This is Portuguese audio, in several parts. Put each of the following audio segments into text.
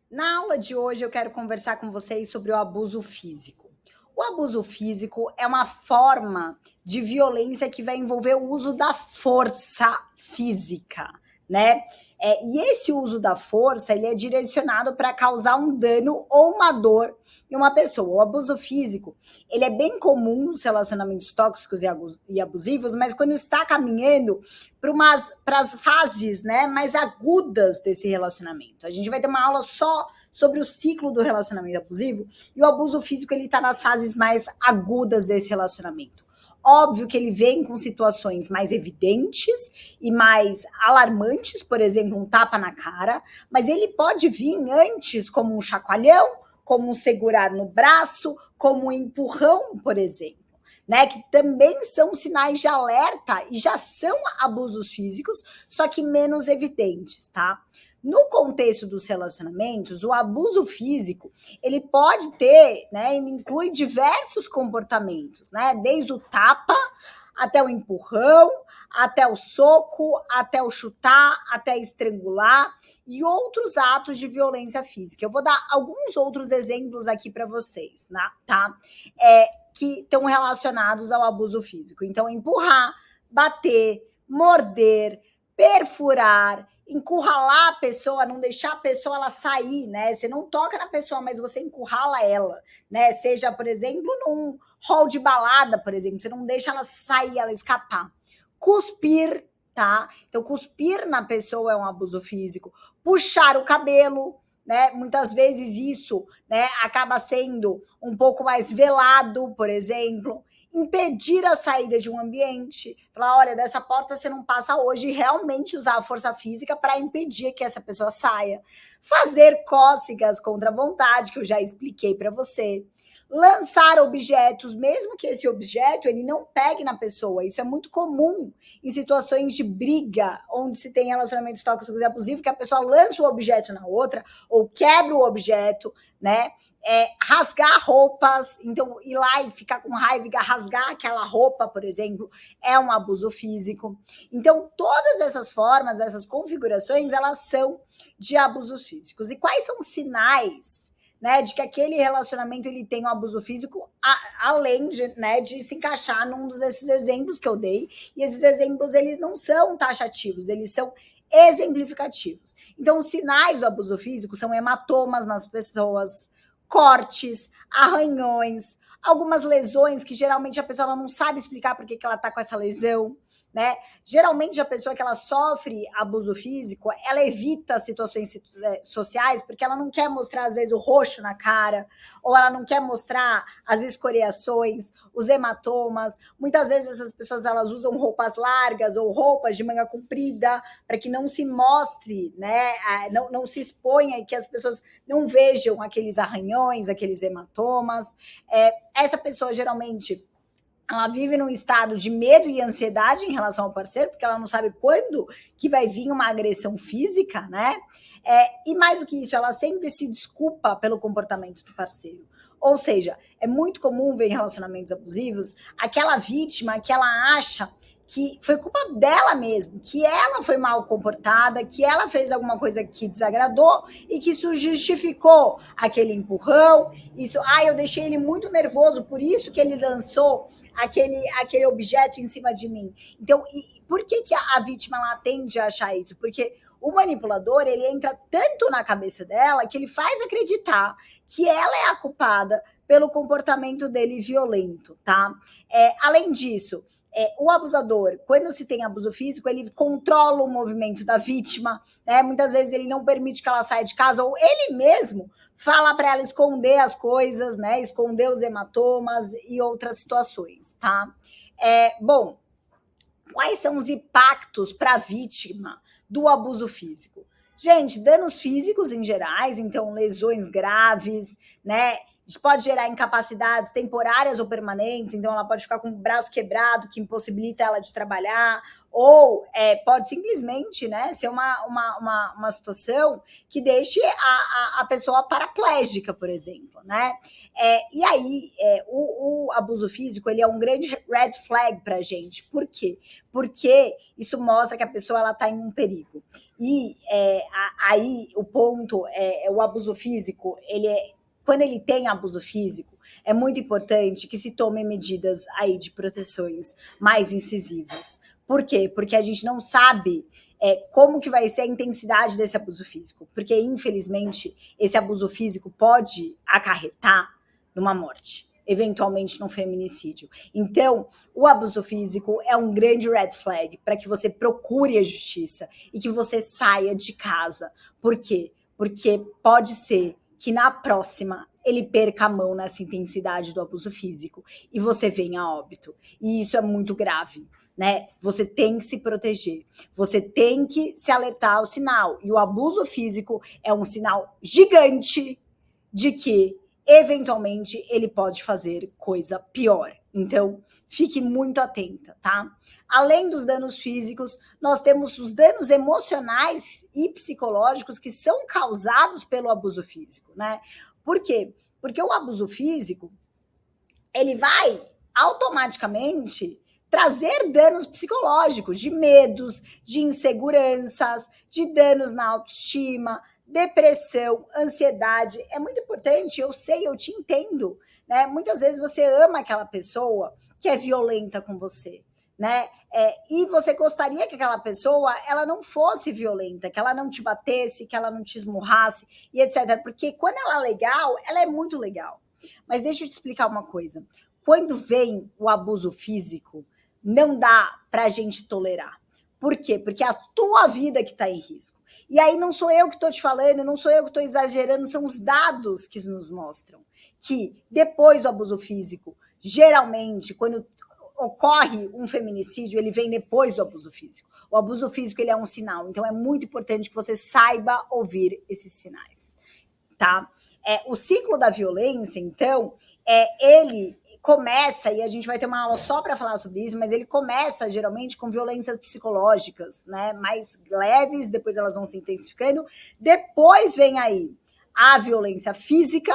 Na aula de hoje eu quero conversar com vocês sobre o abuso físico. O abuso físico é uma forma de violência que vai envolver o uso da força física, né? E esse uso da força ele é direcionado para causar um dano ou uma dor em uma pessoa. O abuso físico ele é bem comum nos relacionamentos tóxicos e abusivos, mas quando está caminhando para as fases, né, mais agudas desse relacionamento. A gente vai ter uma aula só sobre o ciclo do relacionamento abusivo e o abuso físico ele está nas fases mais agudas desse relacionamento. Óbvio que ele vem com situações mais evidentes e mais alarmantes, por exemplo, um tapa na cara, mas ele pode vir antes como um chacoalhão, como um segurar no braço, como um empurrão, por exemplo. Né, que também são sinais de alerta e já são abusos físicos, só que menos evidentes, tá? No contexto dos relacionamentos, o abuso físico, ele pode ter, né, ele inclui diversos comportamentos, né, desde o tapa até o empurrão, até o soco, até o chutar, até estrangular e outros atos de violência física. Eu vou dar alguns outros exemplos aqui para vocês, né, tá? Que estão relacionados ao abuso físico. Então, empurrar, bater, morder, perfurar, encurralar a pessoa, não deixar a pessoa ela sair, né? Você não toca na pessoa, mas você encurrala ela, né? Seja, por exemplo, num hall de balada, por exemplo, você não deixa ela sair, ela escapar. Cuspir, tá? Então, cuspir na pessoa é um abuso físico. Puxar o cabelo, né? Muitas vezes isso, né, acaba sendo um pouco mais velado, por exemplo. Impedir a saída de um ambiente, falar, olha, dessa porta você não passa hoje, e realmente usar a força física para impedir que essa pessoa saia. Fazer cócegas contra a vontade, que eu já expliquei para você. Lançar objetos, mesmo que esse objeto ele não pegue na pessoa. Isso é muito comum em situações de briga, onde se tem relacionamentos tóxicos e abusivos, que a pessoa lança o objeto na outra, ou quebra o objeto, né? Rasgar roupas, então ir lá e ficar com raiva e rasgar aquela roupa, por exemplo, é um abuso físico. Então, todas essas formas, essas configurações, elas são de abusos físicos. E quais são os sinais, né, de que aquele relacionamento ele tem um abuso físico, além de, né, de se encaixar num desses exemplos que eu dei? E esses exemplos, eles não são taxativos, eles são exemplificativos. Então, os sinais do abuso físico são hematomas nas pessoas, cortes, arranhões, algumas lesões que geralmente a pessoa ela não sabe explicar por que ela está com essa lesão, né? Geralmente a pessoa que ela sofre abuso físico, ela evita situações sociais porque ela não quer mostrar às vezes o roxo na cara, ou ela não quer mostrar as escoriações, os hematomas. Muitas vezes essas pessoas elas usam roupas largas ou roupas de manga comprida para que não se mostre, né? Não se exponha e que as pessoas não vejam aqueles arranhões, aqueles hematomas. Essa pessoa geralmente ela vive num estado de medo e ansiedade em relação ao parceiro, porque ela não sabe quando que vai vir uma agressão física, né? E mais do que isso, ela sempre se desculpa pelo comportamento do parceiro. Ou seja, é muito comum ver em relacionamentos abusivos aquela vítima que ela acha que foi culpa dela mesmo, que ela foi mal comportada, que ela fez alguma coisa que desagradou e que isso justificou aquele empurrão, isso, eu deixei ele muito nervoso, por isso que ele lançou aquele objeto em cima de mim. Então, por que a vítima ela tende a achar isso? Porque o manipulador, ele entra tanto na cabeça dela que ele faz acreditar que ela é a culpada pelo comportamento dele violento, tá? Além disso, o abusador, quando se tem abuso físico, ele controla o movimento da vítima, né? Muitas vezes ele não permite que ela saia de casa, ou ele mesmo fala para ela esconder as coisas, né? Esconder os hematomas e outras situações, tá? Bom, quais são os impactos para a vítima do abuso físico? Gente, danos físicos em gerais, então lesões graves, né? pode gerar incapacidades temporárias ou permanentes, então ela pode ficar com o braço quebrado, que impossibilita ela de trabalhar, ou pode simplesmente, né, ser uma situação que deixe a pessoa paraplégica, por exemplo, né? E aí, o abuso físico, ele é um grande red flag pra gente. Por quê? Porque isso mostra que a pessoa, ela tá em um perigo. E aí, o ponto o abuso físico, quando ele tem abuso físico, é muito importante que se tomem medidas aí de proteções mais incisivas. Por quê? Porque a gente não sabe como que vai ser a intensidade desse abuso físico. Porque, infelizmente, esse abuso físico pode acarretar numa morte, eventualmente num feminicídio. Então, o abuso físico é um grande red flag para que você procure a justiça e que você saia de casa. Por quê? Porque pode ser que na próxima ele perca a mão nessa intensidade do abuso físico e você venha a óbito. E isso é muito grave, né? Você tem que se proteger, você tem que se alertar ao sinal. E o abuso físico é um sinal gigante de que, eventualmente, ele pode fazer coisa pior. Então, fique muito atenta, tá? Além dos danos físicos, nós temos os danos emocionais e psicológicos que são causados pelo abuso físico, né? Por quê? Porque o abuso físico, ele vai automaticamente trazer danos psicológicos, de medos, de inseguranças, de danos na autoestima, depressão, ansiedade. É muito importante, eu sei, eu te entendo, né? Muitas vezes você ama aquela pessoa que é violenta com você, né? E você gostaria que aquela pessoa, ela não fosse violenta, que ela não te batesse, que ela não te esmurrasse e etc. Porque quando ela é legal, ela é muito legal. Mas deixa eu te explicar uma coisa. Quando vem o abuso físico, não dá pra gente tolerar. Por quê? Porque é a tua vida que está em risco. E aí não sou eu que estou te falando, não sou eu que estou exagerando, são os dados que nos mostram que depois do abuso físico, geralmente, quando ocorre um feminicídio, ele vem depois do abuso físico. O abuso físico, ele é um sinal. Então, é muito importante que você saiba ouvir esses sinais, tá? O ciclo da violência, então, ele começa, e a gente vai ter uma aula só para falar sobre isso, mas ele começa geralmente com violências psicológicas, né, mais leves, depois elas vão se intensificando, depois vem aí a violência física,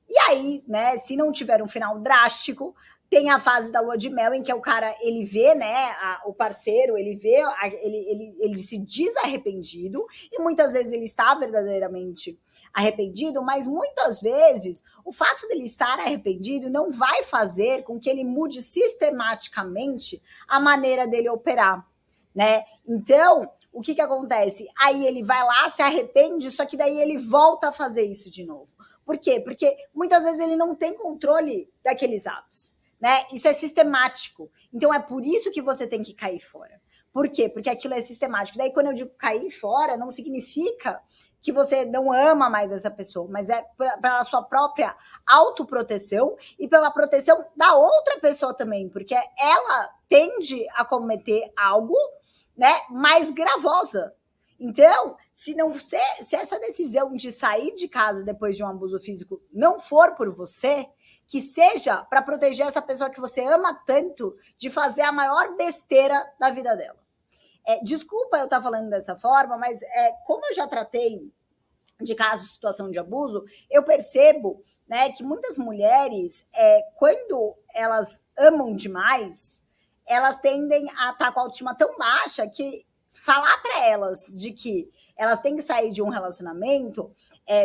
e aí, né, se não tiver um final drástico, tem a fase da lua de mel, em que o cara, ele vê, né, o parceiro, ele vê, ele se diz arrependido, e muitas vezes ele está verdadeiramente arrependido, mas muitas vezes o fato dele estar arrependido não vai fazer com que ele mude sistematicamente a maneira dele operar, né? Então, o que acontece? Aí ele vai lá, se arrepende, só que daí ele volta a fazer isso de novo. Por quê? Porque muitas vezes ele não tem controle daqueles atos, né? Isso é sistemático. Então é por isso que você tem que cair fora. Por quê? Porque aquilo é sistemático. Daí quando eu digo cair fora, não significa que você não ama mais essa pessoa, mas é pela sua própria autoproteção e pela proteção da outra pessoa também, porque ela tende a cometer algo, né, mais gravosa. Então, se essa decisão de sair de casa depois de um abuso físico não for por você, que seja para proteger essa pessoa que você ama tanto de fazer a maior besteira da vida dela. Desculpa eu estar falando dessa forma, mas como eu já tratei de casos de situação de abuso, eu percebo, né, que muitas mulheres, quando elas amam demais, elas tendem a estar com a autoestima tão baixa que falar para elas de que elas têm que sair de um relacionamento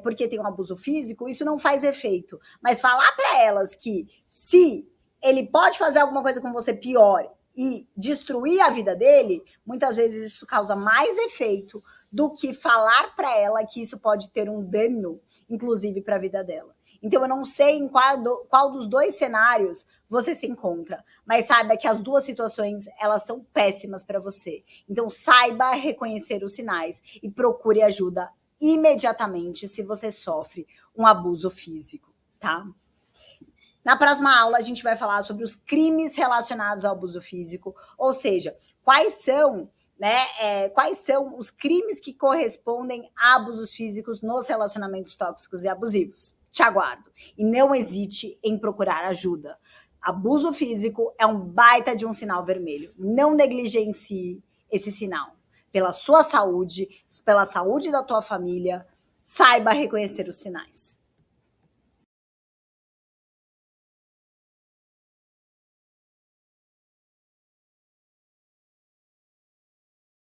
porque tem um abuso físico, isso não faz efeito. Mas falar para elas que se ele pode fazer alguma coisa com você pior e destruir a vida dele, muitas vezes isso causa mais efeito do que falar para ela que isso pode ter um dano, inclusive para a vida dela. Então eu não sei em qual dos dois cenários você se encontra, mas saiba que as duas situações, elas são péssimas para você. Então saiba reconhecer os sinais e procure ajuda imediatamente se você sofre um abuso físico, tá? Na próxima aula, a gente vai falar sobre os crimes relacionados ao abuso físico, ou seja, quais são, né? Quais são os crimes que correspondem a abusos físicos nos relacionamentos tóxicos e abusivos. Te aguardo. E não hesite em procurar ajuda. Abuso físico é um baita de um sinal vermelho. Não negligencie esse sinal. Pela sua saúde, pela saúde da tua família, saiba reconhecer os sinais.